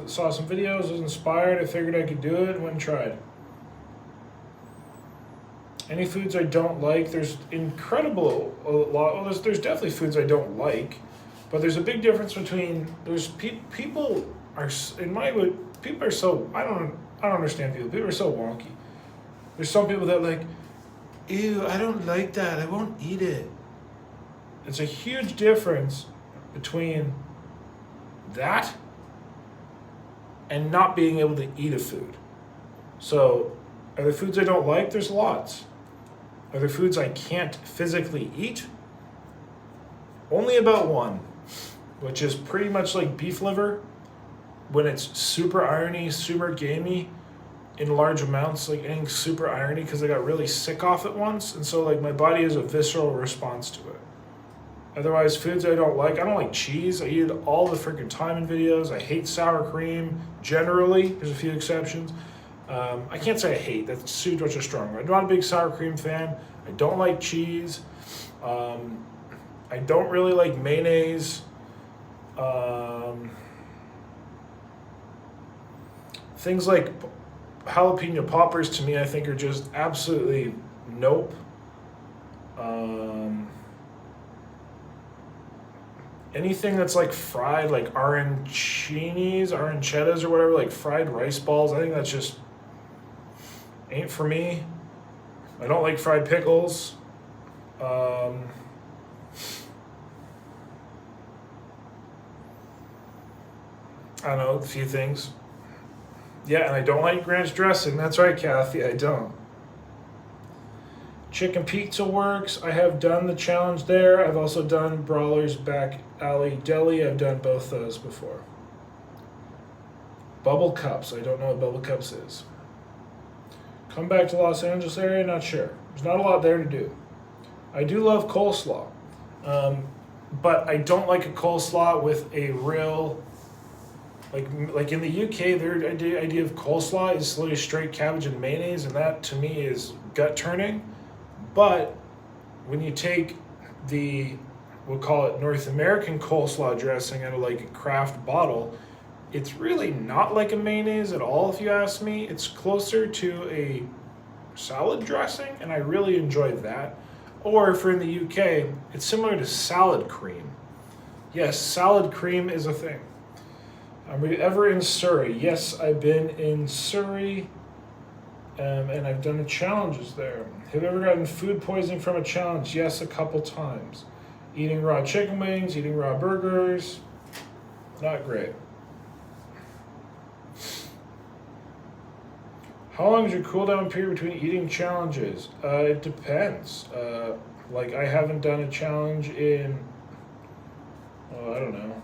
saw some videos, was inspired, I figured I could do it, went and tried. Any foods I don't like? There's incredible a lot. Well, there's definitely foods I don't like, but there's a big difference between people are in my people are so I don't understand people. People are so wonky. There's some people that like, ew, I don't like that. I won't eat it. It's a huge difference between that and not being able to eat a food. So, are there foods I don't like? There's lots. Are there foods I can't physically eat? Only about one, which is pretty much like beef liver. When it's super irony, super gamey in large amounts, like anything super irony, because I got really sick off it once, and so like my body has a visceral response to it. Otherwise, foods I don't like cheese. I eat it all the freaking time in videos. I hate sour cream, generally. There's a few exceptions. I can't say I hate, that's too much a strong word. I'm not a big sour cream fan. I don't like cheese. I don't really like mayonnaise. Things like jalapeno poppers to me I think are just absolutely nope. Anything that's like fried, like arancinis, aranchettas or whatever, like fried rice balls, I think that's just ain't for me. I don't like fried pickles. I don't know, a few things. Yeah, and I don't like ranch dressing. That's right, Kathy, I don't. Chicken pizza works. I have done the challenge there. I've also done Brawler's Back Alley Deli. I've done both those before. Bubble cups. I don't know what bubble cups is. Come back to Los Angeles area? Not sure. There's not a lot there to do. I do love coleslaw. But I don't like a coleslaw with a real... Like in the UK, their idea of coleslaw is literally straight cabbage and mayonnaise, and that to me is gut-turning. But when you take we'll call it North American coleslaw dressing out of like a craft bottle, it's really not like a mayonnaise at all, if you ask me. It's closer to a salad dressing, and I really enjoy that. Or if we're in the UK, it's similar to salad cream. Yes, salad cream is a thing. Are we ever in Surrey? Yes, I've been in Surrey, and I've done the challenges there. Have you ever gotten food poisoning from a challenge? Yes, a couple times. Eating raw chicken wings, eating raw burgers, not great. How long is your cool down period between eating challenges? It depends. Like I haven't done a challenge in, I don't know.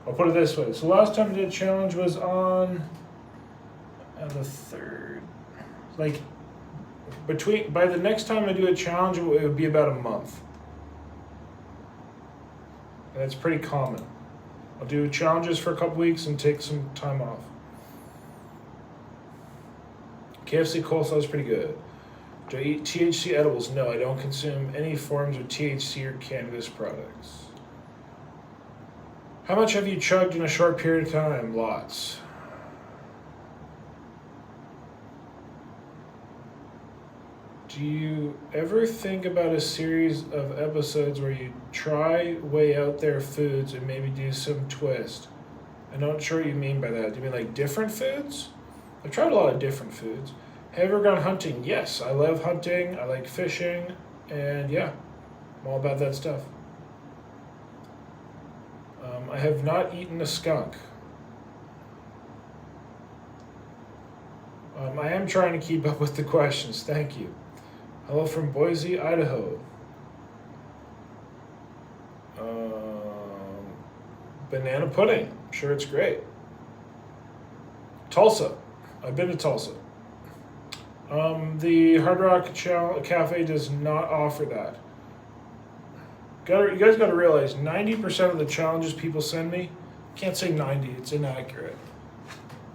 I'll put it this way. So last time I did a challenge was on the 3rd. Like by the next time I do a challenge, it would be about a month. And that's pretty common. I'll do challenges for a couple weeks and take some time off. KFC coleslaw is pretty good. Do I eat THC edibles? No, I don't consume any forms of THC or cannabis products. How much have you chugged in a short period of time? Lots. Do you ever think about a series of episodes where you try way out there foods and maybe do some twist? I'm not sure what you mean by that. Do you mean like different foods? I've tried a lot of different foods. Have you ever gone hunting? Yes, I love hunting. I like fishing. And yeah, I'm all about that stuff. I have not eaten a skunk. I am trying to keep up with the questions. Thank you. Hello from Boise, Idaho. Banana pudding. I'm sure it's great. Tulsa. I've been to Tulsa. The Hard Rock Cafe does not offer that. You guys got to realize 90% of the challenges people send me, can't say 90, it's inaccurate.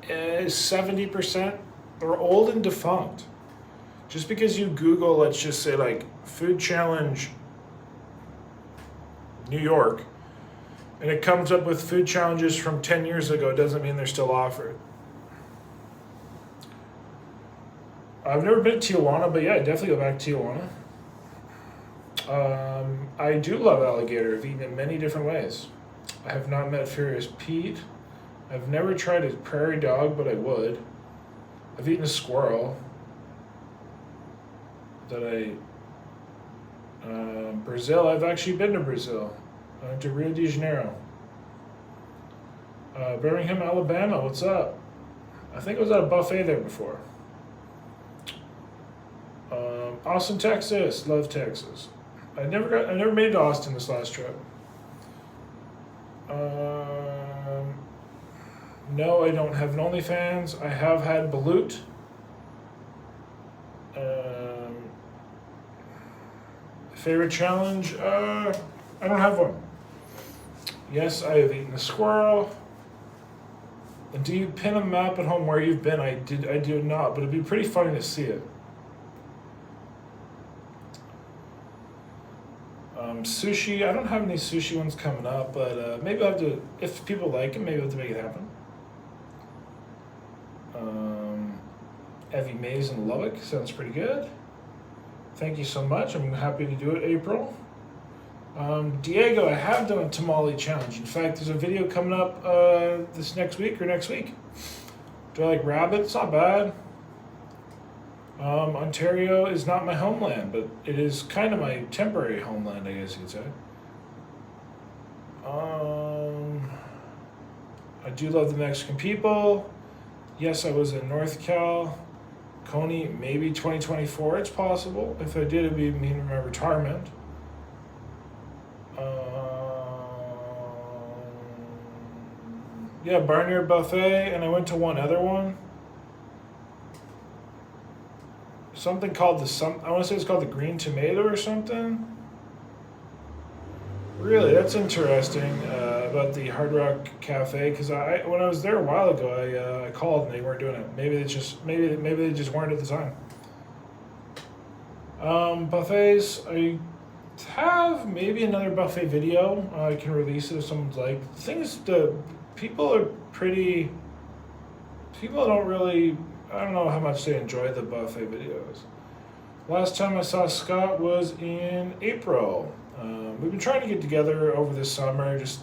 70% are old and defunct. Just because you Google, let's just say like food challenge New York, and it comes up with food challenges from 10 years ago, doesn't mean they're still offered. I've never been to Tijuana, but yeah, I'd definitely go back to Tijuana. I do love alligator. I've eaten it many different ways. I have not met Furious Pete. I've never tried a prairie dog, but I would. I've eaten a squirrel. Brazil, I've actually been to Brazil. I went to Rio de Janeiro. Birmingham, Alabama, what's up? I think I was at a buffet there before. Austin, Texas, love Texas. I never made it to Austin this last trip. No, I don't have an OnlyFans. I have had Balut. Favorite challenge? I don't have one. Yes, I have eaten a squirrel. And do you pin a map at home where you've been? I do not, but it'd be pretty funny to see it. Sushi, I don't have any sushi ones coming up, but maybe I'll have to, if people like it, maybe I'll have to make it happen. Evie Mays in Lubbock, sounds pretty good. Thank you so much, I'm happy to do it, April. Diego, I have done a tamale challenge. In fact, there's a video coming up this next week or next week. Do I like rabbit? It's not bad. Ontario is not my homeland, but it is kind of my temporary homeland, I guess you could say. I do love the Mexican people. Yes, I was in North Cal. Coney, maybe 2024, it's possible. If I did, it'd be mean my retirement. Yeah, Barnyard Buffet, and I went to one other one. Something called I want to say it's called the Green Tomato or something. Really, that's interesting about the Hard Rock Cafe, because when I was there a while ago, I called and they weren't doing it. Maybe they just weren't at the time. Buffets, I have maybe another buffet video. I can release it if someone's like. The thing is, people don't really. I don't know how much they enjoy the buffet videos. Last time I saw Scott was in April. We've been trying to get together over this summer, just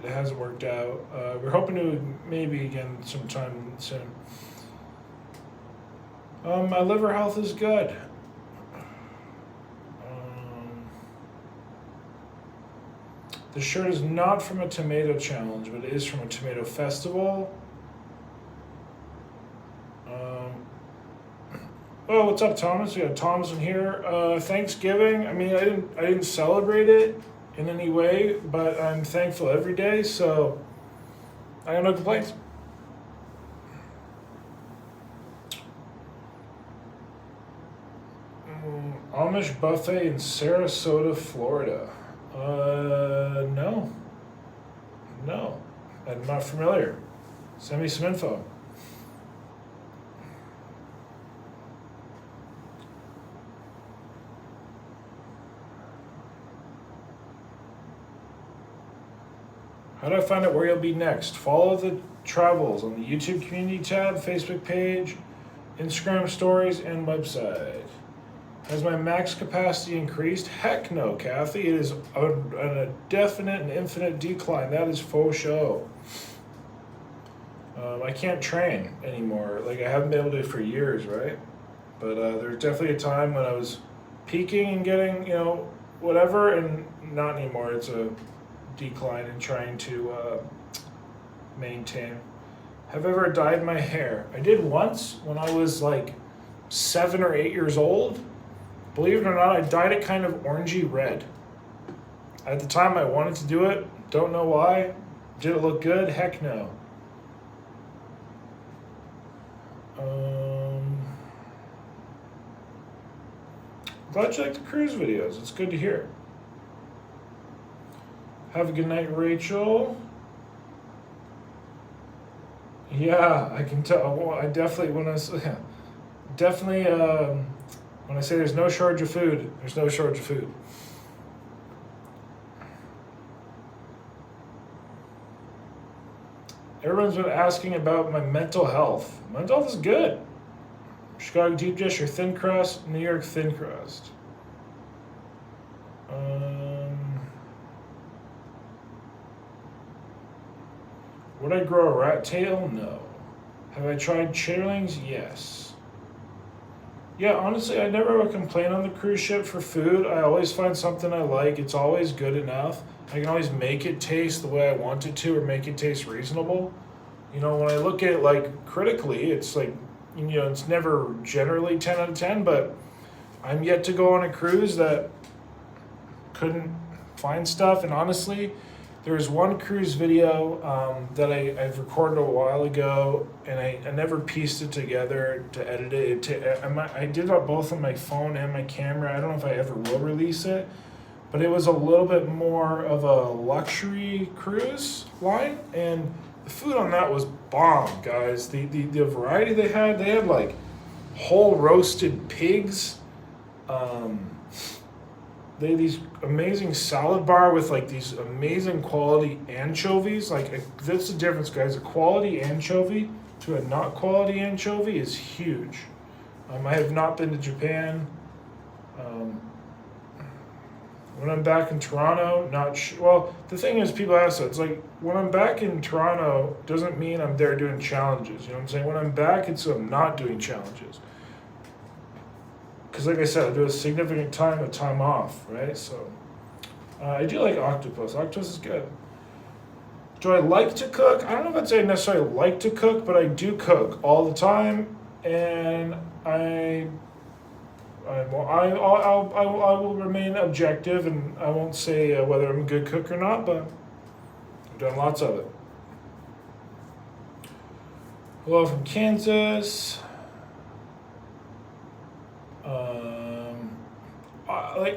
it hasn't worked out. We're hoping to maybe again sometime soon. My liver health is good. The shirt is not from a tomato challenge, but it is from a tomato festival. Oh, what's up, Thomas? We got Thomas in here. Thanksgiving. I mean, I didn't celebrate it in any way, but I'm thankful every day, so I have no complaints. Amish buffet in Sarasota, Florida. No, I'm not familiar. Send me some info. How do I find out where you'll be next? Follow the travels on the YouTube community tab, Facebook page, Instagram stories, and website. Has my max capacity increased? Heck no, Kathy. It is a definite and infinite decline. That is faux show. I can't train anymore. Like, I haven't been able to for years, right? But there's definitely a time when I was peaking and getting, whatever, and not anymore. It's a decline in trying to maintain. Have I ever dyed my hair? I did once when I was like 7 or 8 years old. Believe it or not, I dyed it kind of orangey red. At the time, I wanted to do it. Don't know why. Did it look good? Heck no. Glad you like the cruise videos. It's good to hear. Have a good night, Rachel. Yeah, I can tell. Well, I definitely when I definitely when I say there's no shortage of food, there's no shortage of food. Everyone's been asking about my mental health. Mental health is good. Chicago deep dish or thin crust, New York thin crust. Would I grow a rat tail? No. Have I tried chitterlings? Yes. Yeah, honestly, I never would complain on the cruise ship for food. I always find something I like. It's always good enough. I can always make it taste the way I want it to or make it taste reasonable. You know, when I look at it like critically, it's like, you know, it's never generally 10 out of 10, but I'm yet to go on a cruise that couldn't find stuff. And honestly, there's one cruise video that I've recorded a while ago, and I never pieced it together to edit it. I did it both on my phone and my camera. I don't know if I ever will release it, but it was a little bit more of a luxury cruise line, and the food on that was bomb, guys. The variety they had like whole roasted pigs. They had these amazing salad bar with like these amazing quality anchovies. Like that's the difference, guys. A quality anchovy to a not quality anchovy is huge. I have not been to Japan. When I'm back in Toronto, well, the thing is, people ask that. It's like, when I'm back in Toronto, doesn't mean I'm there doing challenges. You know what I'm saying? When I'm back, it's I'm not doing challenges. Because like I said, I do a significant time off, right? So, I do like octopus. Octopus is good. Do I like to cook? I don't know if I'd say I necessarily like to cook, but I do cook all the time. And I will remain objective, and I won't say whether I'm a good cook or not, but I've done lots of it. Hello from Kansas.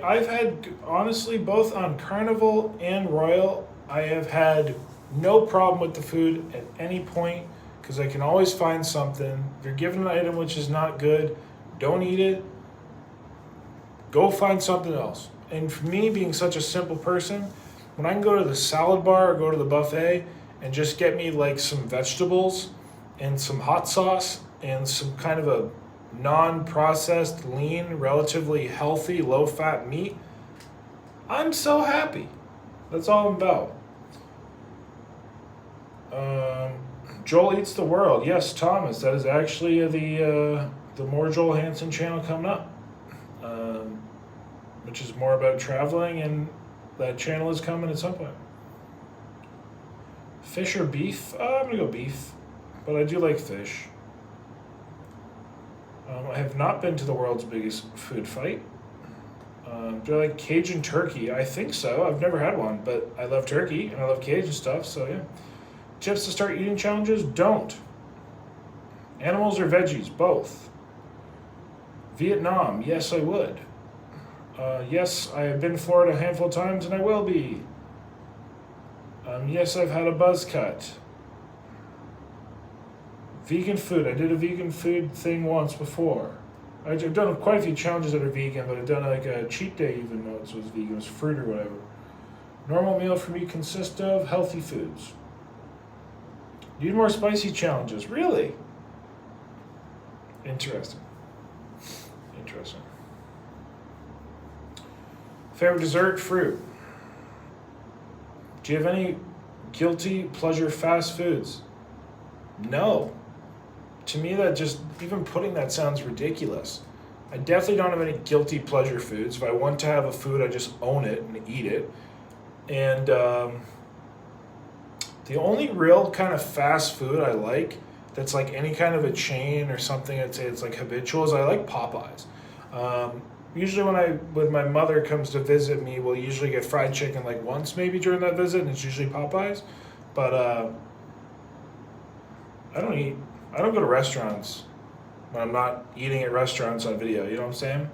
I've had, honestly, both on Carnival and Royal, I have had no problem with the food at any point, because I can always find something. If you're given an item which is not good, don't eat it. Go find something else. And for me, being such a simple person, when I can go to the salad bar or go to the buffet and just get me like some vegetables and some hot sauce and some kind of a non-processed, lean, relatively healthy, low-fat meat, I'm so happy. That's all I'm about. Joel Eats the World. Yes, Thomas, that is actually the More Joel Hansen channel coming up. Which is more about traveling, and that channel is coming at some point. Fish or beef? I'm going to go beef, but I do like fish. I have not been to the world's biggest food fight. Do I like Cajun turkey? I think so. I've never had one, but I love turkey, and I love Cajun stuff, so yeah. Tips to start eating challenges? Don't. Animals or veggies? Both. Vietnam? Yes, I would. Yes, I have been to Florida a handful of times, and I will be. Yes, I've had a buzz cut. Vegan food. I did a vegan food thing once before. I've done quite a few challenges that are vegan, but I've done like a cheat day even though it was vegan. It was fruit or whatever. Normal meal for me consists of healthy foods. Need more spicy challenges. Really? Interesting. Interesting. Favorite dessert? Fruit. Do you have any guilty pleasure fast foods? No. To me, that just, even putting that sounds ridiculous. I definitely don't have any guilty pleasure foods. If I want to have a food, I just own it and eat it. And The only real kind of fast food I like that's like any kind of a chain or something, I'd say it's like habitual, is I like Popeyes. Usually when my mother comes to visit me, we'll usually get fried chicken like once maybe during that visit, and it's usually Popeyes. But I don't go to restaurants when I'm not eating at restaurants on video, you know what I'm saying?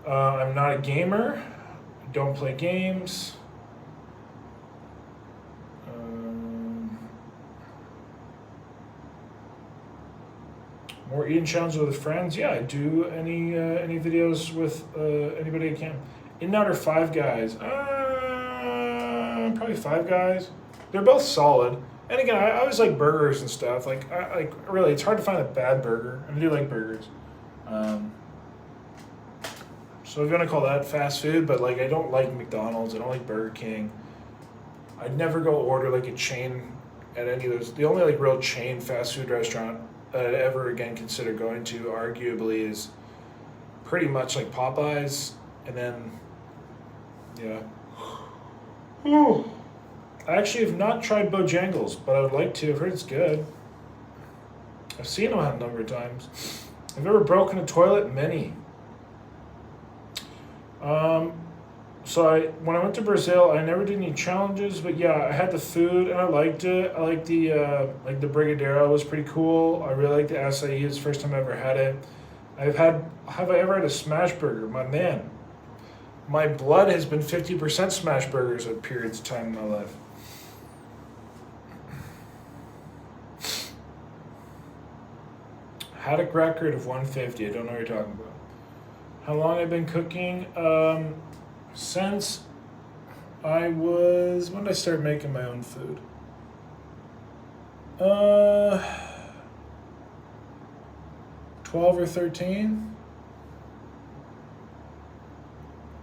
I'm not a gamer. Don't play games. More eating challenges with friends. Yeah, I do any videos with anybody I can. In-N-Out or Five Guys? Probably Five Guys. They're both solid. And again, I always like burgers and stuff. Really, it's hard to find a bad burger. I do like burgers. So I'm gonna call that fast food, but like I don't like McDonald's. I don't like Burger King. I'd never go order like a chain at any of those. The only like real chain fast food restaurant that I'd ever again consider going to, arguably, is pretty much like Popeyes, and then yeah. I actually have not tried Bojangles, but I would like to. I've heard it's good. I've seen them a number of times. I've ever broken a toilet? Many. So when I went to Brazil, I never did any challenges, but yeah, I had the food and I liked it. I liked the Brigadeiro was pretty cool. I really liked the acai. It's the first time I ever had it. Have I ever had a smash burger? My man, my blood has been 50% smash burgers at periods of time in my life. Haddock record of 150. I don't know what you're talking about. How long I've been cooking? Since when did I start making my own food? 12 or 13.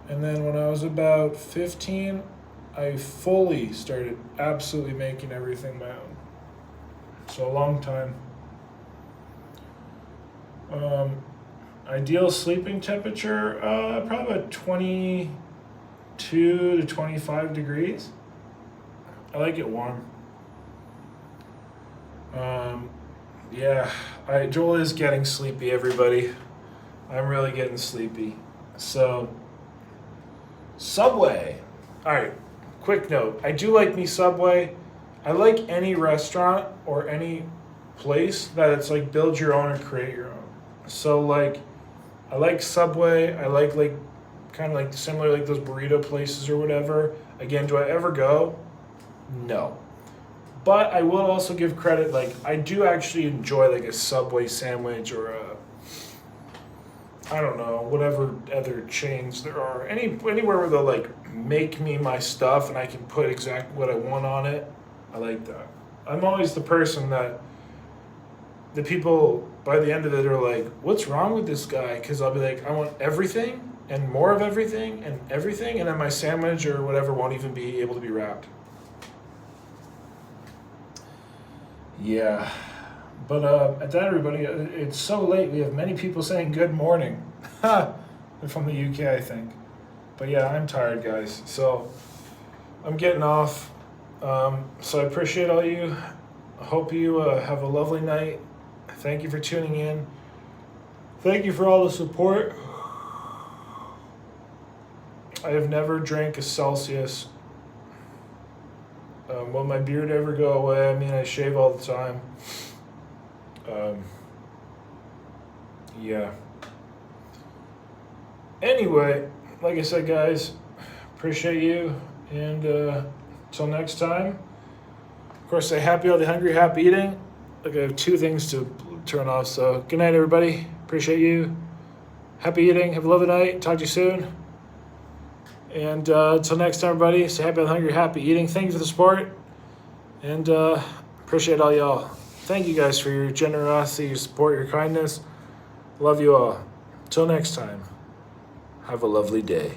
And then when I was about 15, I fully started absolutely making everything my own. So a long time. Ideal sleeping temperature, probably about 22 to 25 degrees. I like it warm. Yeah, Joel is getting sleepy, everybody. I'm really getting sleepy. So, Subway. All right, quick note. I do like me Subway. I like any restaurant or any place that it's like build your own or create your own. So like, I like Subway. I like kind of like similar like those burrito places or whatever. Again, do I ever go? No. But I will also give credit, like I do actually enjoy like a Subway sandwich or I don't know, whatever other chains there are. Anywhere where they'll like make me my stuff and I can put exactly what I want on it. I like that. I'm always the person that the people by the end of it are like, what's wrong with this guy? Because I'll be like, I want everything and more of everything, and then my sandwich or whatever won't even be able to be wrapped. Yeah. But at that, everybody, it's so late. We have many people saying good morning. They're from the UK, I think. But yeah, I'm tired, guys. So I'm getting off. So I appreciate all you. I hope you have a lovely night. Thank you for tuning in. Thank you for all the support. I have never drank a Celsius. Will my beard ever go away? I mean, I shave all the time. Yeah. Anyway, like I said, guys, appreciate you. And till next time. Of course, say happy, healthy, hungry, happy eating. Look, I have two things to turn off. So good night, everybody. Appreciate you. Happy eating. Have a lovely night. Talk to you soon. And until next time, everybody, stay happy, hungry, happy eating. Thank you for the support. And appreciate all y'all. Thank you guys for your generosity, your support, your kindness. Love you all. Until next time, have a lovely day.